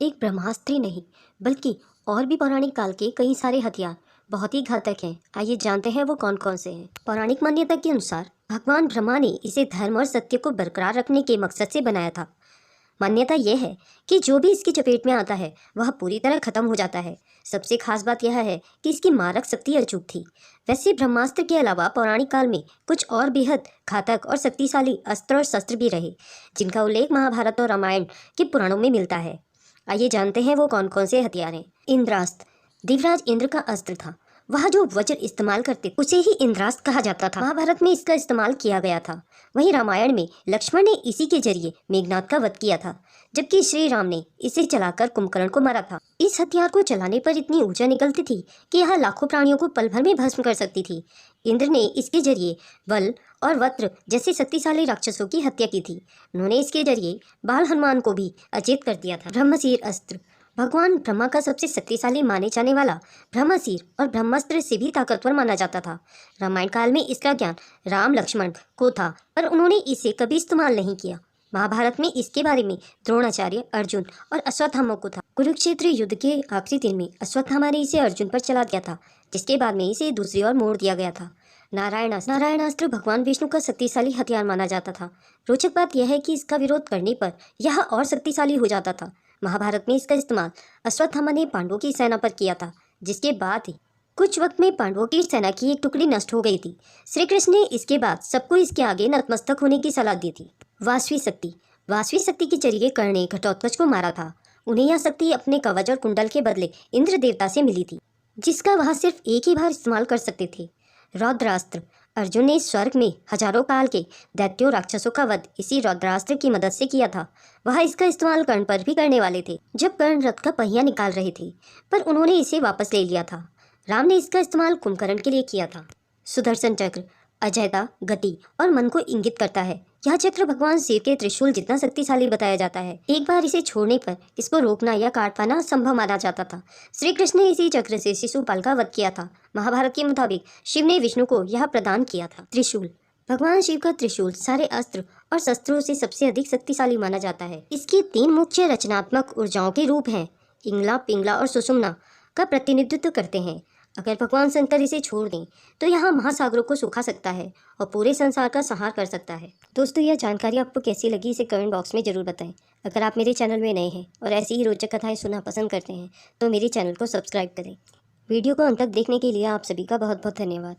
एक ब्रह्मास्त्र ही नहीं बल्कि और भी पौराणिक काल के कई सारे हथियार बहुत ही घातक हैं। आइए जानते हैं वो कौन कौन से हैं। पौराणिक मान्यता के अनुसार भगवान ब्रह्मा ने इसे धर्म और सत्य को बरकरार रखने के मकसद से बनाया था। मान्यता यह है कि जो भी इसकी चपेट में आता है वह पूरी तरह खत्म हो जाता है। सबसे खास बात यह है कि इसकी मारक शक्ति अचूक थी। वैसे ब्रह्मास्त्र के अलावा पौराणिक काल में कुछ और बेहद घातक और शक्तिशाली अस्त्र और शस्त्र भी रहे, जिनका उल्लेख महाभारत और रामायण के पुराणों में मिलता है। आइए जानते हैं वो कौन कौन से हथियार हैं। इंद्रास्त्र देवराज इंद्र का अस्त्र था। वह जो वज्र इस्तेमाल करते उसे ही इंद्रास्त्र कहा जाता था। महाभारत में इसका इस्तेमाल किया गया था। वहीं रामायण में लक्ष्मण ने इसी के जरिए मेघनाद का वध किया था, जबकि श्री राम ने इसे चलाकर कुंभकर्ण को मारा था। इस हथियार को चलाने पर इतनी ऊर्जा निकलती थी कि यह लाखों प्राणियों को पल भर में भस्म कर सकती थी। इंद्र ने इसके जरिए बल और वज्र जैसे शक्तिशाली राक्षसों की हत्या की थी। उन्होंने इसके जरिए बाल हनुमान को भी अचेत कर दिया था। ब्रह्मशीर अस्त्र भगवान ब्रह्मा का सबसे शक्तिशाली माने जाने वाला ब्रह्मशीर और ब्रह्मास्त्र से भी ताकतवर माना जाता था। रामायण काल में इसका ज्ञान राम लक्ष्मण को था, पर उन्होंने इसे कभी इस्तेमाल नहीं किया। महाभारत में इसके बारे में द्रोणाचार्य, अर्जुन और अश्वत्थामा को था। कुरुक्षेत्र युद्ध के आखिरी दिन में अश्वत्थामा ने इसे अर्जुन पर चला दिया था, जिसके बाद में इसे दूसरी ओर मोड़ दिया गया था। नारायणास्त्र भगवान विष्णु का शक्तिशाली हथियार माना जाता था। रोचक बात यह है कि इसका विरोध करने पर यह और शक्तिशाली हो जाता था। महाभारत में इसका इस्तेमाल अश्वत्थामा ने पांडवों की सेना पर किया था, जिसके बाद ही कुछ वक्त में पांडवों की सेना की एक टुकड़ी नष्ट हो गई थी। श्री कृष्ण ने इसके बाद सबको इसके आगे नतमस्तक होने की सलाह दी थी। वासवी शक्ति के जरिए कर्ण ने घटोत्कच को मारा था। उन्हें यह शक्ति अपने कवच और कुंडल के बदले इंद्र देवता से मिली थी, जिसका वह सिर्फ एक ही बार इस्तेमाल कर सकते थे। रौद्रास्त्र अर्जुन ने स्वर्ग में हजारों काल के दैत्यों राक्षसों का वध इसी रौद्रास्त्र की मदद से किया था। वह इसका इस्तेमाल कर्ण पर भी करने वाले थे, जब कर्ण रथ का पहिया निकाल रहे थे, पर उन्होंने इसे वापस ले लिया था। राम ने इसका इस्तेमाल कुंभकर्ण के लिए किया था। सुदर्शन चक्र अजयता, गति और मन को इंगित करता है। यह चक्र भगवान शिव के त्रिशूल जितना शक्तिशाली बताया जाता है। एक बार इसे छोड़ने पर इसको रोकना या काट पाना असंभव माना जाता था। श्री कृष्ण ने इसी चक्र से शिशुपाल का वध किया था। महाभारत के मुताबिक शिव ने विष्णु को यह प्रदान किया था। त्रिशूल भगवान शिव का त्रिशूल सारे अस्त्र और शस्त्रों से सबसे अधिक शक्तिशाली माना जाता है। इसकी 3 मुख्य रचनात्मक ऊर्जाओं के रूप हैं। इंगला, पिंगला और सुषुम्ना का प्रतिनिधित्व करते हैं। अगर भगवान शंकर इसे छोड़ दें तो यह महासागरों को सुखा सकता है और पूरे संसार का संहार कर सकता है। दोस्तों, यह जानकारी आपको कैसी लगी इसे कमेंट बॉक्स में ज़रूर बताएं। अगर आप मेरे चैनल में नए हैं और ऐसी ही रोचक कथाएं सुनना पसंद करते हैं तो मेरे चैनल को सब्सक्राइब करें। वीडियो को अंत तक देखने के लिए आप सभी का बहुत बहुत धन्यवाद।